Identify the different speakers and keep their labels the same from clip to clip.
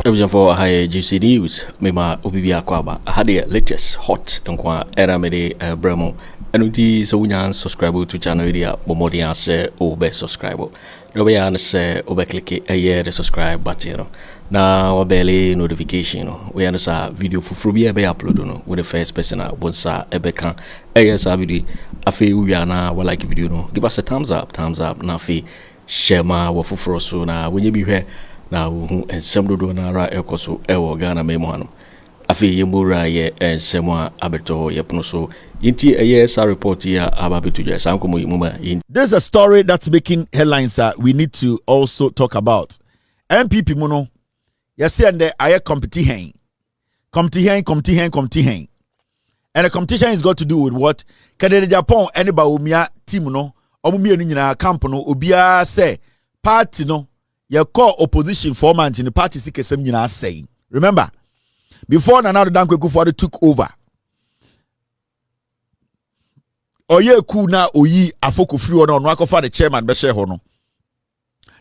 Speaker 1: Everything for high juicy news. Mema Obibia Kwaba. I had the latest hot and Aremeyaw Bremo. And so we can subscribe to channel area. Bomodian say obe subscribe. Robeyan say obe click a year the subscribe button. Now barely notification. We understand video for free be upload with the first person once ebeka a video. Afi we are now like video no. Give us a thumbs up na fi share ma wo foforo so na when you be here. Now, and some do na ra ekoso ewo Ghana memo hano. Afi yemura ye semwa abeto yepno so inti a report here ababetu je sankomo muma.
Speaker 2: There's a story that's making headlines that we need to also talk about. NPP mono yesi ande aye competition. And the competition is got to do with what? Kennedy Agyapong and Bawumia team no omumie ni nyina camp no obia say party no your core opposition format in the party sikesem nyina saying. Remember, before Nana Kweku Addo took over, oye ku na oyi afoko free ono no akofa the chairman be share ho no.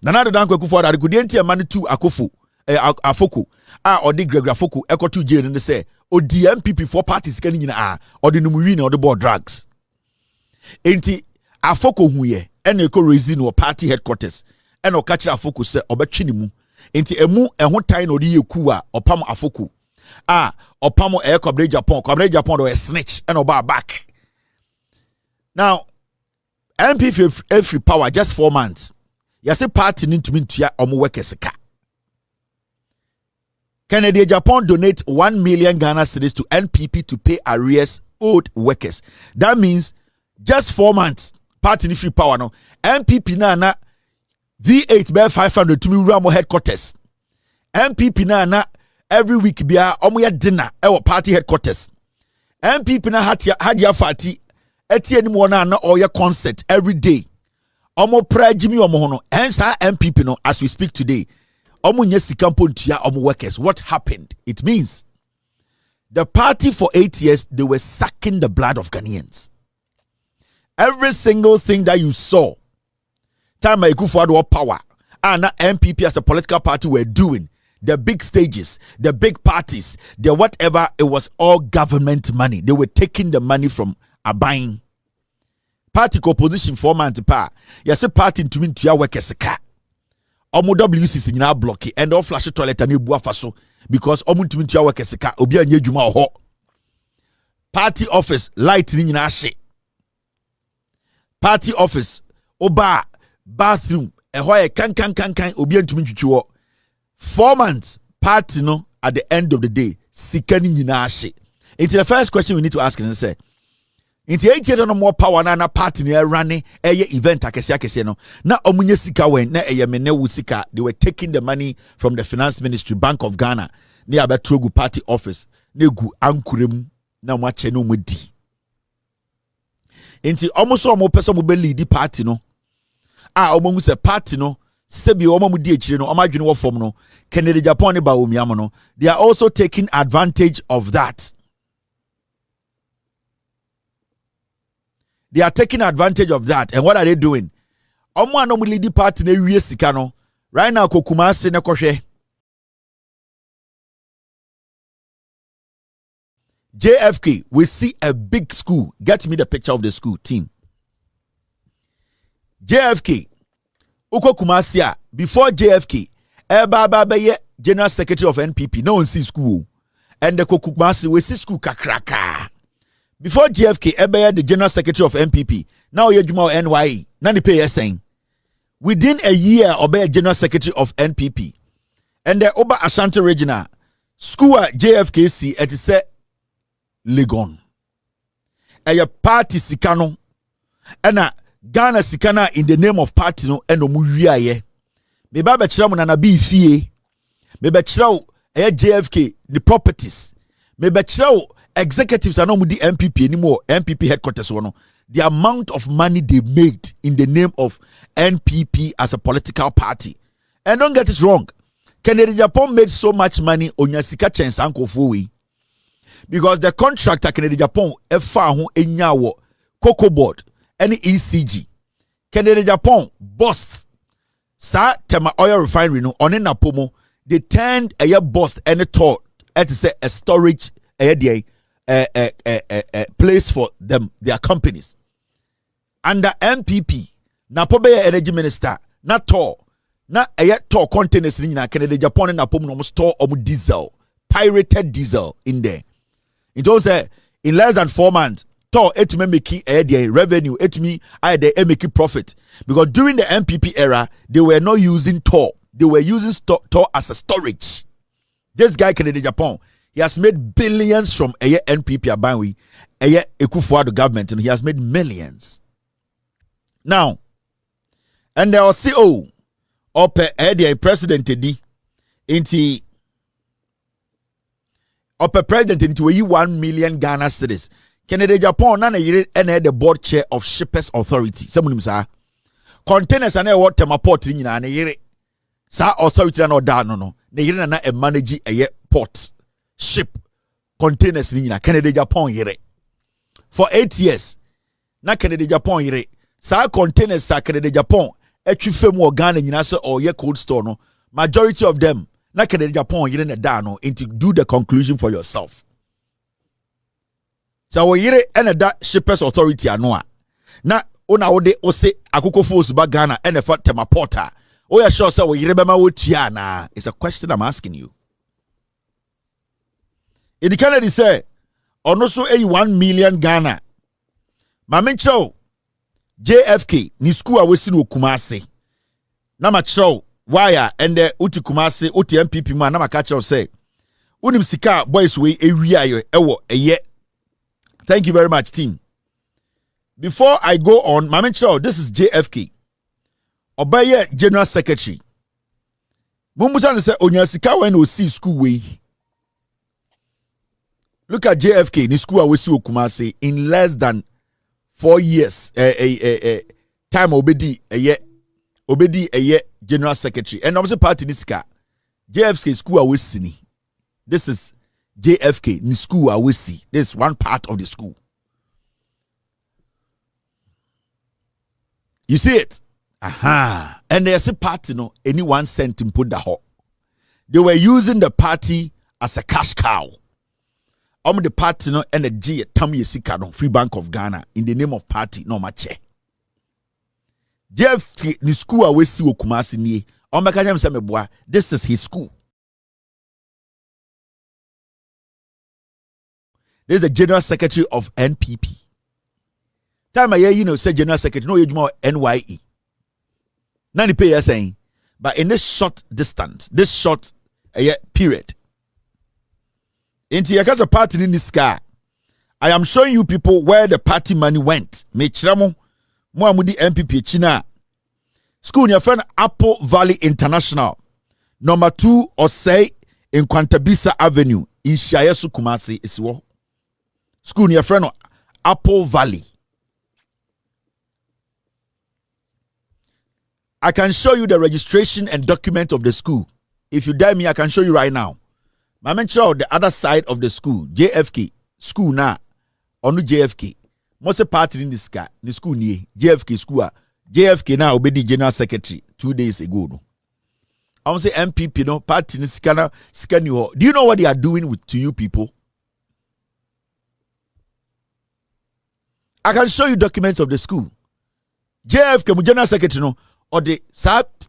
Speaker 2: Nana Kweku Addo kudenti amani tu akofo afoko odi Gregory afoko ekotu jail ne say odi NPP for party sika nyina odi no muwi na odi board drugs. Enti afoko huye ene eko raise no party headquarters. And catch afoko se obetwi mu enti emu eho tai no de yeku a opam afoko opam Kwabena Agyapong do snitch and oba back. Now NPP every power just 4 months. Yase party need to mintua omo workers ka. Kennedy Agyapong donate 1 million Ghana cedis to NPP to pay arrears owed workers. That means just 4 months party need free power no NPP na V8 bear 500 to me Ramo headquarters. NPP na every week be omo dinner our party headquarters. NPP na hadia fati eti eni mo na oya concert every day. Omo pra Jimmy omo hono. Hence NPP no as we speak today. Omo nye sikampo ntua omo workers. What happened? It means the party for 8 years they were sucking the blood of Ghanaians. Every single thing that you saw time Akufo Addo power and NPP as a political party were doing, the big stages, the big parties, the whatever, it was all government money. They were taking the money from a buying party opposition for man to pa. Yes, a party to mean to your workers car. Omo WCC in our block and all flash toilet and bua faso because omo to mean to your workers car obi anye juma ho. Party office lighting in our shit. Party office oba bathroom ehoye kan obi antumi twitwo 4 months party no at the end of the day sikani nyina ahye. It's the first question we need to ask and say into 8 years no more power na party na running event akese no na omunye sika wen na menewu sika. They were taking the money from the finance ministry, Bank of Ghana na abetrogu party office na gu ankurem na mo ache no modi into almost omo person mo be lead party no omo se party no sebi omo mu di echire no omo adwene wo fom no Kennedy Agyapong ne Bawumia no. They are also taking advantage of that. They are taking advantage of that. And what are they doing? Omo ano mu lead party na wie sika no right now Kokumase ne kohwe JFK. We see a big school. Get me the picture of the school team. JFK Uko Kumasia before JFK Baba General Secretary of NPP no one see school and the Kumasi we see school kakraka before JFK the General Secretary of NPP now you NYE nani pay saying within a year obey General Secretary of NPP and the Oba Asante Regional school at JFKC at say Legon a party sikano and Ghana sikana in the name of party no eno mu wiaye me ba be kira mu na bi fie me be kira JFK the properties me be kira executives are no mu di NPP anymore NPP headquarters no the amount of money they made in the name of NPP as a political party. And don't get it wrong, Kennedy Agyapong made so much money on your sika chance ankofo we because the contractor Kennedy Agyapong efa ho enyawo cocoa board any ECG Kennedy Agyapong boss sa tema oil refinery no one na pomo they turned a bust and a thought to say a storage a place for them, their companies. Under NPP, na pobe energy minister, na to, na to containers in Kennedy Agyapong na pom no store diesel, pirated diesel in there. It was in less than 4 months, to it may make revenue, it me make profit. Because during the NPP era, they were not using to, they were using to as a storage. This guy Kennedy Agyapong, he has made billions from NPP Abanwi, Akufo Addo government, and he has made millions. Now, and there was CEO or president di into president into 1 million Ghana cedis. Kennedy Agyapong na yire and the board chair of Shippers Authority. Someone say containers and what temaport in na yire. Sa authority na da no. Na yire na manage port ship containers in Kennedy Agyapong yire. For 8 years, na Kennedy Agyapong yire. Sa containers sa Kennedy Agyapong etwifem wo Ghana nyina so or cold store no. Majority of them na Kennedy Agyapong yire na da no into do the conclusion for yourself. So we yire ene da Shippers Authority ano a. Na ona wo de ose akoko force ba Ghana ene fa tema porter. O ya sure say we yire be ma wo tua na. It's a question I'm asking you. It Kennedy say ono so 1 million Ghana. Ma mencho JFK ni school a wesi no Kumasi. Na ma chow wire and the uti Kumasi uti NPP man na ma ka chow say unim sika boys we ewia ewo eye. Thank you very much, team. Before I go on, Mama Chow, this is JFK. Obaye General Secretary. Mumbusan say Onyasika when we see school way. Look at JFK, the school we see Kumasi in less than 4 years. Time obedi a year General Secretary. And I'm party this car. JFK school we see. This is JFK in school I will see. This is one part of the school. You see it? Aha. And there's a party, no, any 1 cent in put the hot. They were using the party as a cash cow. The party no and the G Tammy Sikano, Free Bank of Ghana, in the name of party, no mache. JFK in school I will see Kumasi ni. This is his school. This is the General Secretary of NPP. Time I hear say General Secretary, no age more NYE. Now the pay saying, but in this short distance, this short period, into your party in this car, I am showing you people where the party money went. Me chiramo, Muamudi NPP China. School your friend Apple Valley International, number 2 or say in Kwantabisa Avenue in Shayesu Kumasi is what. School near friend Apple Valley. I can show you the registration and document of the school. If you dare me, I can show you right now. I mentioned the other side of the school, JFK school now. Onu JFK. Most party in this car, the school near JFK school. JFK now obedi General Secretary 2 days ago. I want to say MPP no party in scanner scan you. Do you know what they are doing to you people? I can show you documents of the school. JFK, General Secretary, no, or the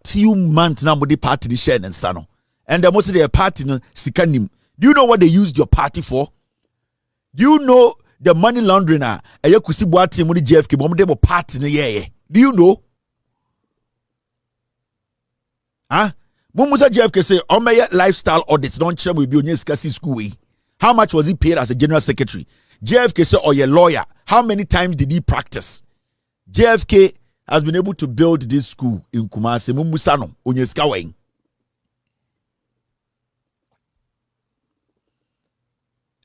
Speaker 2: few months now with the party the share and sano. And the most of their party no sikanim. Do you know what they used your party for? Do you know the money laundering a kusi boati mo JFK mo de party no yeah. Do you know? Huh? Mumusa JFK say Omeya lifestyle audits don't share with you school way. How much was he paid as a General Secretary? JFK say, oh, your lawyer, how many times did he practice? JFK has been able to build this school in Kumasi, Mumusano, Onyeskawain.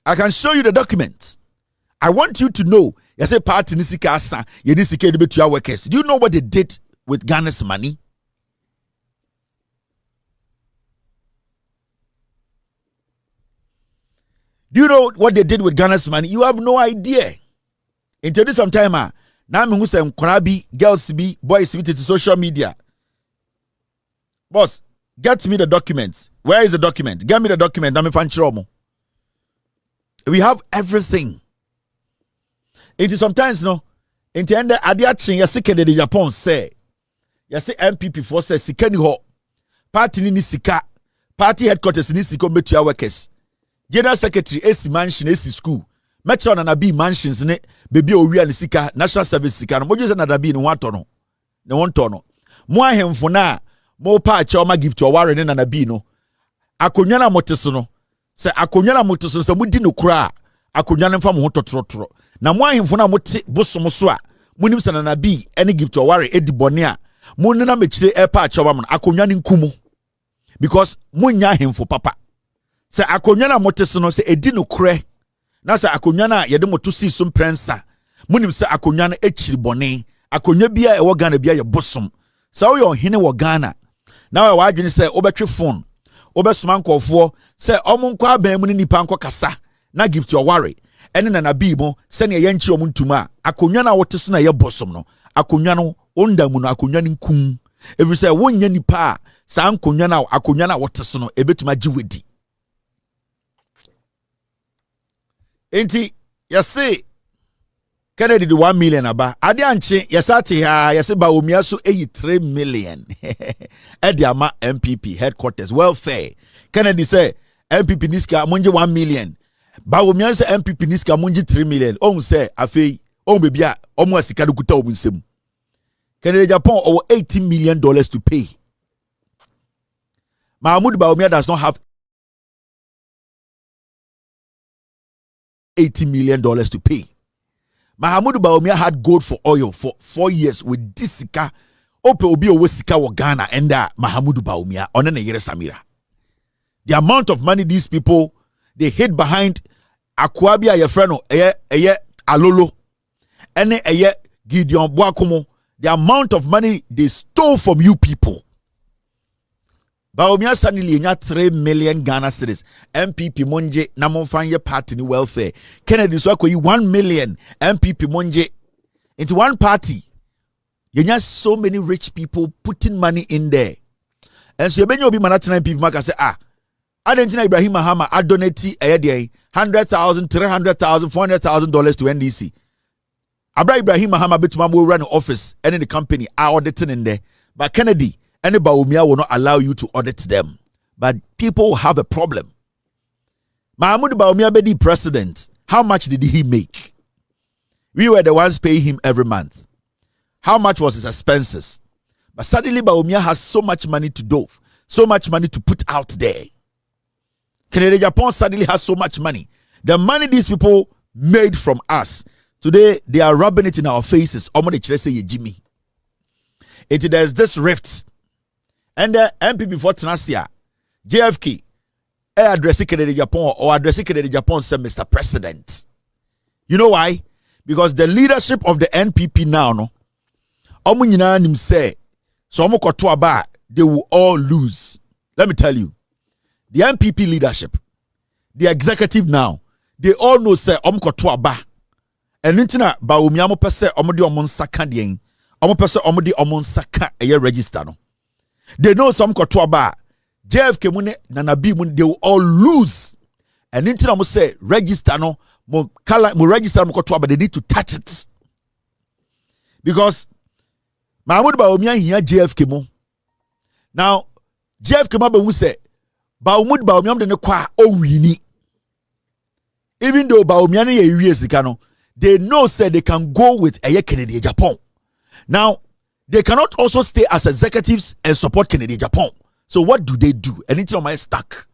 Speaker 2: I can show you the documents. I want you to know, you say, party Nisika Asa, you Nisika to our workers. Do you know what they did with Ghana's money? Do you know what they did with Ghana's money? You have no idea. Until this some time, now me who say girls be boys be to social media. Boss, Get me the document. Where is the document? Get me the document. We have everything. It is sometimes no. In the end, Adiachin, you see Kennedy Agyapong say, you see NPP for say, Sikeni ho, party ni sika, party headquarters ni siko metu ya workers. General Secretary, AC mansion, AC school. Metro na nabi mansions ne, baby owi ni sika, National Service sika. No, mojo se na nabi ni wantono. Ne wantono. Mwa hemfona, mo pa choma give to aware ne na nabi no. Akonyana moteso no. Se akonyana moteso se mudi no kura. Akonyana mfa mo totoro. Na mwa hemfona mote bosom so a. Munim se na nabi any give to aware edi bone a. Munna na mechire e pa choma mo akonyana nkumu. Because munya hemfo papa. Se akonyana moteso no se edi no kure. Na se akonyana yede moto si so prensa. Munim se akonyana echiri bone. Akonya bia e wo Ghana bia ye bosom. Sa wo yo hene wo Ghana. Na wa adwene se obetwe phone. Obesoma nkofo se omonko aban mu ni nipa nko kasa. Na gift your worry. Ene na na bi mo se ne ye nchi omuntuma. Akonya na wote so na ye bosom no. Akonya no onda mu no akonya ni nkum. Every say wonya nipa sa akonya na wote so no ebetuma giwedi. Enti yase Kennedy the 1 million aba. Ade anche yesate ha yese Bawumia so 83 million. Ediama NPP headquarters welfare. Kennedy say NPP niska munje 1 million. Bawumia say NPP niska munje 3 million. On say afei on bebia omo asika do kuta omu nsem. Kennedy Agyapong over $18 million to pay. Mahamadu Bawumia does not have $80 million to pay. Mahamadu Bawumia had gold for oil for 4 years with disika. Ope obi owe sika wa Ghana and Mahamadu Bawumia onene yere Samira. The amount of money these people they hid behind Akwabia Yefreno eye Alolo ene eye Gideon Boakomo. The amount of money they stole from you people. Bawumia suddenly nya 3 million Ghana cedis. NPP monje na monfanye party ni welfare. Kennedy so akoyi 1 million NPP monje into one party. You so many rich people putting money in there. And so you benyo obi manatena NPP maka say Adentina Ibrahim Mahama adonate $100,000, $300,000, $400,000 to NDC. Ibrahim Mahama betuma mo run office and in the company are auditing in there. But Kennedy and Bawumia will not allow you to audit them. But people have a problem. Mahamadu Bawumia bedi president. How much did he make? We were the ones paying him every month. How much was his expenses? But suddenly Bawumia has so much money to do, so much money to put out there. Kennedy Agyapong suddenly has so much money. The money these people made from us, today they are rubbing it in our faces. Jimmy. There's this rift. And the NPP for Tenasia, JFK, addressing Kennedy Agyapong or addressing Kennedy Agyapong said, Mr. President. You know why? Because the leadership of the NPP now, no, say, so they will all lose. Let me tell you, the NPP leadership, the executive now, they all know say ba. And intina Bawumia mo pese omodi omon saka dien. Omo pese omodi omon saka eye register no. They know some ba. JFK mune nanabi mun they will all lose. And intina mo say register no mo register mo ba they need to touch it. Because Mahamadu Bawumia hiya JFK mo. Now JFK ma be say Mahamadu Bawumia de ne kwa o wini. Even though Bawumia ne ye wie sika no, they know say they can go with Kennedy Agyapong. Now, they cannot also stay as executives and support Kennedy Agyapong. So what do? Anything on my stack.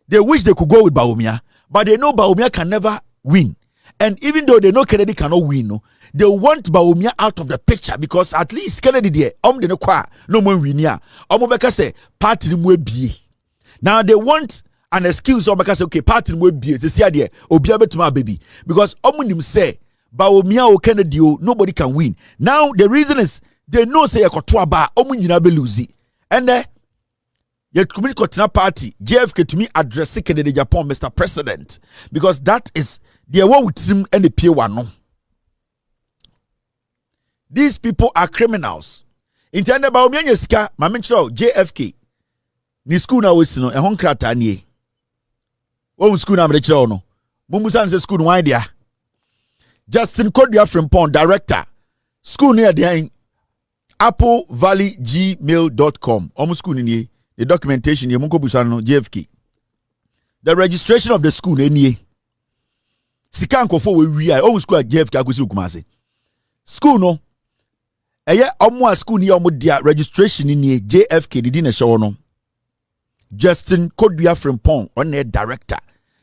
Speaker 2: They wish they could go with Bawumia, but they know Bawumia can never win. And even though they know Kennedy cannot win, no, they want Bawumia out of the picture because at least Kennedy there, de no kwa no more win ya. Beka say party ni bi. Now they want an excuse because okay party ni bi. They say there obia betuma baby because omunim say Bawumia or Kennedy nobody can win. Now the reason is they know say yakotoa ba omunyina be lose. And yet community party JFK to me address Kennedy Agyapong Mr. President because that is the one with him and the P1. These people are criminals. Intende Bawumia nye sika, ma menchiro JFK. Ni school na wesi no, ehon krata nie. Wo school na menchiro no. Mumusa nse school no wan dia. Justin Kodua Frimpong, director. School near the applevalleygmail.com. Almost school ni the documentation ye munko busa no JFK. The registration of the school any. Sika nkofo we wi ai school at JFK akosi Kumase. School no. Eye omo school ni omo dia registration ni JFK didi na show no. Justin Kodua Frimpong on the director.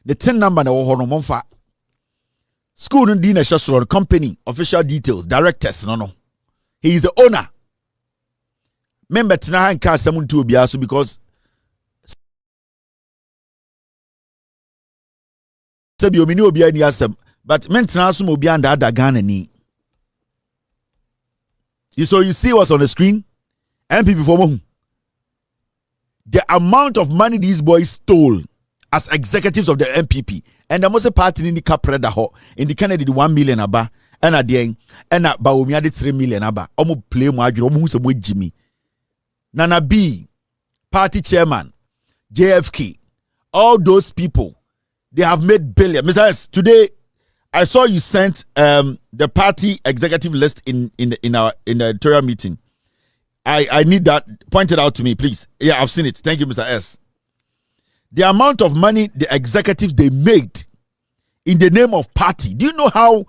Speaker 2: The 10 number na wo ho no momfa. School no dina shasoro company official details directors no. He is the owner. Member tina han ka asem to obi aso because sabi omini obi ani asem but men tina aso obi anda ada Ghana ni. You see what's on the screen? NPP for mo. The amount of money these boys stole as executives of the NPP and the most party in the capreda ho in the Kennedy 1 million aba and at the end and at Bawumia 3 million aba omo play mo adwene omo hu se mo Jimmy Nana B party chairman JFK all those people they have made billion. Mr. S, today I saw you sent the party executive list in the editorial meeting. I need that pointed out to me, please. Yeah, I've seen it. Thank you, Mr. S. The amount of money the executives they made in the name of party. Do you know how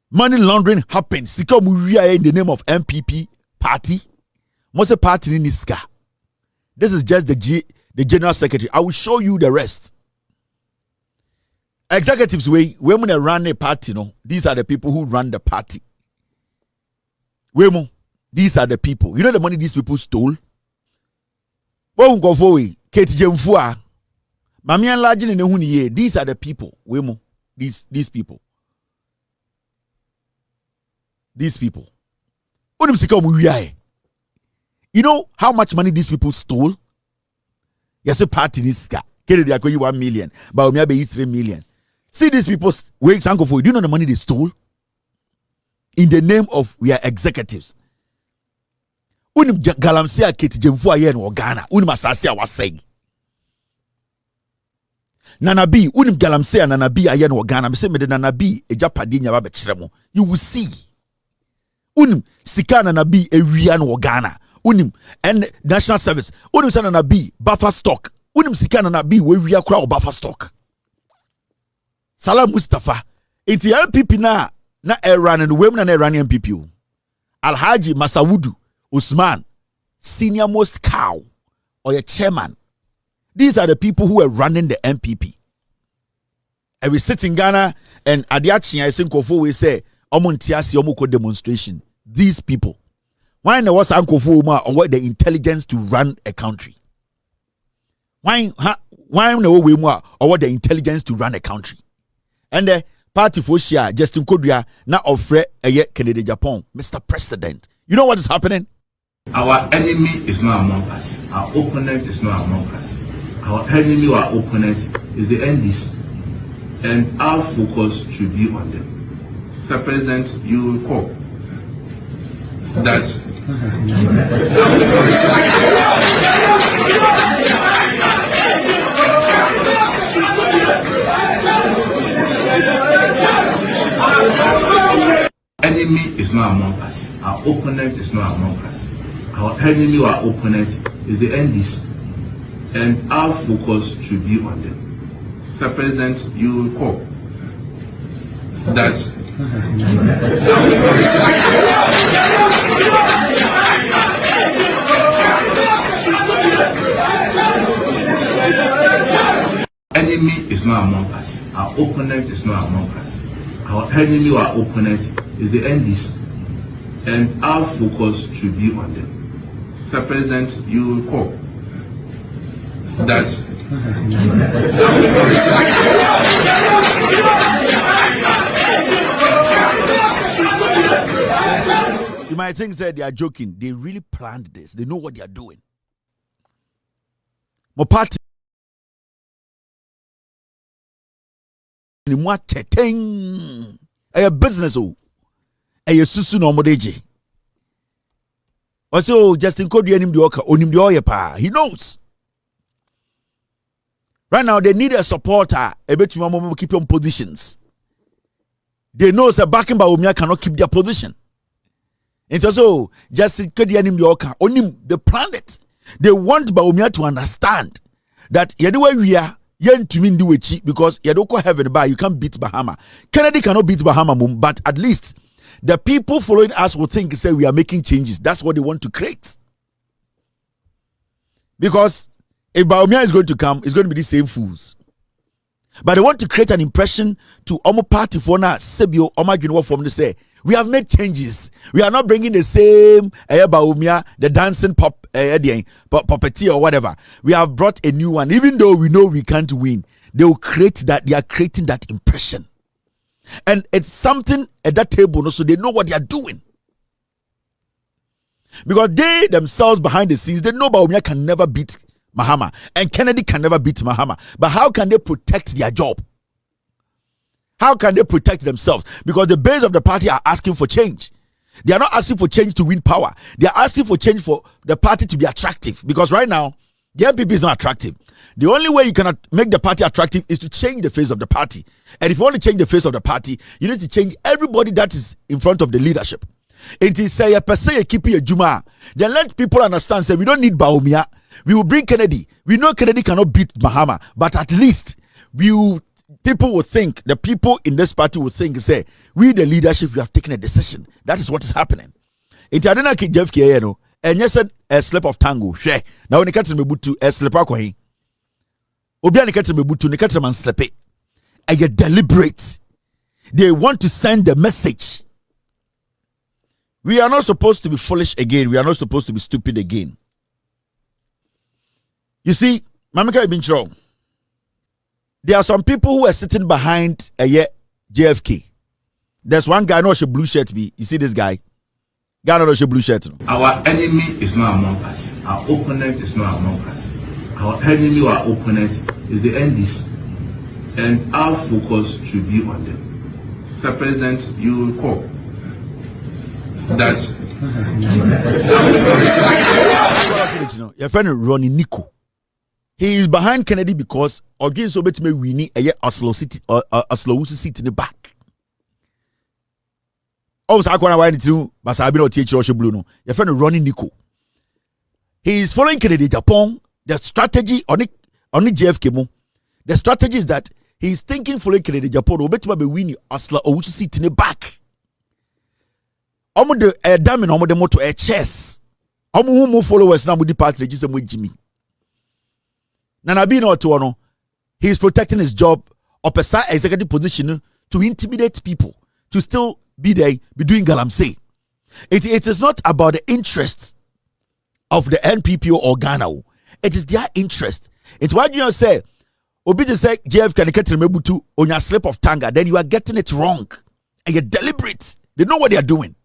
Speaker 2: money laundering happens? In the name of NPP party. Most party in this car. This is just the general secretary. I will show you the rest. Executives when they run a party, no, these are the people who run the party. These are the people. You know the money these people stole? Won't go for we. Kate Jemfua. Mamian Lajin in the Huni. These are the people. These people. These people. You know how much money these people stole? Yes, a party this guy. Kennedy Agyapong 1 million. Bawumia be 3 million. See these people. Do you know the money they stole? In the name of we are executives. Unim galamsia Kate Jemfua yen or Ghana. Unim asasia was saying. Nana B, unim galamsia Nana B ayen or Ghana. Me say me de Nana B e japadinya ba bechremo. You will see. Unim sika Nana B e wian or Ghana. Unim and national service. Unim sa Nana B buffer stock. Unim sika Nana B we wia kura or buffer stock. Salam Mustafa. Iti MPP na Iran and women na Iranian MPP. Alhaji Masawudu Usman, senior most cow or a chairman. These are the people who are running the MPP. And we sit in Ghana and Adiachi, I think Kofo we say, Omontiasi Omoko demonstration. These people. Why there was Uncle Fuma or what the intelligence to run a country? Why no way more or what the intelligence to run a country? And the party for Shia, Justin Kodua, now offer a Kennedy Agyapong, Mr. President. You know what is happening?
Speaker 3: Our enemy is not among us. Our opponent is not among us. Our enemy or our opponent is the NDC. And our focus should be on them. Mr. President, you recall that enemy is not among us. Our opponent is not among us. Our enemy or our opponent is the NDC. And our focus should be on them. Mr. President, you recall that enemy is not among us. Our opponent is not among us. Our enemy or our opponent is the NDC. And our focus should be on them. Mr. President, you recall that
Speaker 2: you might think that they are joking. They really planned this. They know what they are doing. My party a business a susu no modeji. Also, Justin Kodri and him the oka, onim the oyepa. He knows. Right now, they need a supporter. A bit to keep on positions. They know that backing Bawumia cannot keep their position. And so, Justin Kodri and him the oka, onim the planet. They want Bawumia to understand that anyway we are. Yen to mean do it because you don't heaven by you can't beat Bahama. Kennedy cannot beat Bahama, but at least the people following us will think say we are making changes. That's what they want to create. Because if Bawumia is going to come, it's going to be the same fools. But they want to create an impression to Omo party for now. Sebio Omagino from the say we have made changes. We are not bringing the same Bawumia, the dancing puppeteer or whatever. We have brought a new one. Even though we know we can't win, they will create that. They are creating that impression, and it's something at that table, so they know what they are doing. Because they themselves behind the scenes, they know Bawumia can never beat Mahama and Kennedy can never beat Mahama. But how can they protect their job? How can they protect themselves? Because the base of the party are asking for change. They are not asking for change to win power. They are asking for change for the party to be attractive. Because right now, the NPP is not attractive. The only way you cannot make the party attractive is to change the face of the party. And if you want to change the face of the party, you need to change everybody that is in front of the leadership. It is say a per se keep a juma. Then let people understand. Say we don't need Bawumia. We will bring Kennedy. We know Kennedy cannot beat Mahama, but at least people will think, the people in this party will think, say, we the leadership, we have taken a decision. That is what is happening. It adena Sec JFK, you know, and yes, a slip of tango. Share. Now when you catch me butu, a slip of coin. Obia ni catch me butu, ni catch man slip it. And you deliberate. They want to send the message. We are not supposed to be foolish again. We are not supposed to be stupid again. You see, Mamika been wrong. There are some people who are sitting behind a JFK. There's one guy, no blue shirt. You see this guy? Guy, no blue shirt.
Speaker 3: Our enemy is not among us. Our opponent is not among us. Our enemy or our opponent is the NDC. And our focus should be on them. Mr. President, you recall. That's
Speaker 2: your friend Ronnie Nico. He is behind Kennedy because Ogin so bet me we need a Oslo City or Oslo seat in the back. Oh, so I can't wait to Basabi or TH Blue. No, your friend Ronnie Nico. He is following Kennedy Agyapong. The strategy on the JFK. The strategy is that he is thinking following Kennedy Agyapong. Bet me we Oslo or seat in the back. Omo de dam omo de moto chess. Omo who followers na mo di party register mo Jimmy. Nana be no to no. He is protecting his job or pesa executive position to intimidate people, to still be there, be doing galamsey. It is not about the interests of the NPP or Ghana. It is their interest. It's why you say Obi just say JFK can get mebutu on your slip of tanga, then you are getting it wrong. And you're deliberate. They know what they are doing.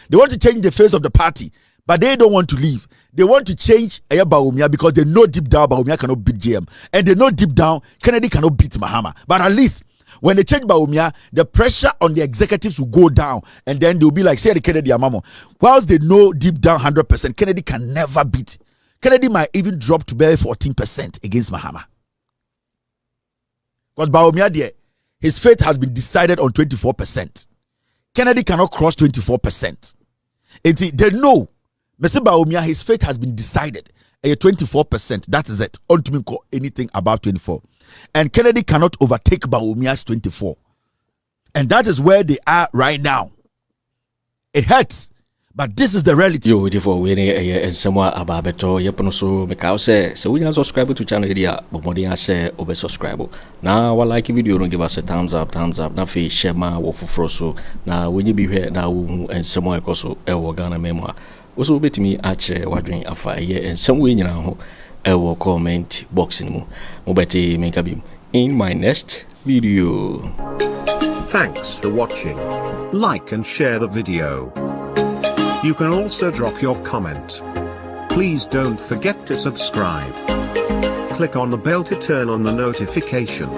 Speaker 2: They want to change the face of the party, but they don't want to leave. They want to change Bawumia because they know deep down Bawumia cannot beat JM. And they know deep down Kennedy cannot beat Mahama. But at least when they change Bawumia, the pressure on the executives will go down. And then they'll be like, say the Kennedy Amamo. Whilst they know deep down 100%, Kennedy can never beat. Kennedy might even drop to barely 14% against Mahama. Because Bawumia there, his fate has been decided on 24%. Kennedy cannot cross 24%. They know, Mr. Bawumia, his fate has been decided. 24%, that is it. On to me call anything above 24. And Kennedy cannot overtake Bawumia's 24. And that is where they are right now. It hurts, but this is the reality.
Speaker 1: Yo, for winning a somewhat about better. Yaponoso, Mikao say, so we are subscribe to channel area, but more than say, over subscribe. Now, I like video, don't give us a thumbs up, now face share my wolf for froso. Now, when you be here now, and somewhere also, Ghana memoir. Also, bet me at wondering a fire and some way now, comment box in mo. Mobeti make a beam in my next video.
Speaker 4: Thanks for watching. Like and share the video. You can also drop your comment. Please don't forget to subscribe. Click on the bell to turn on the notification.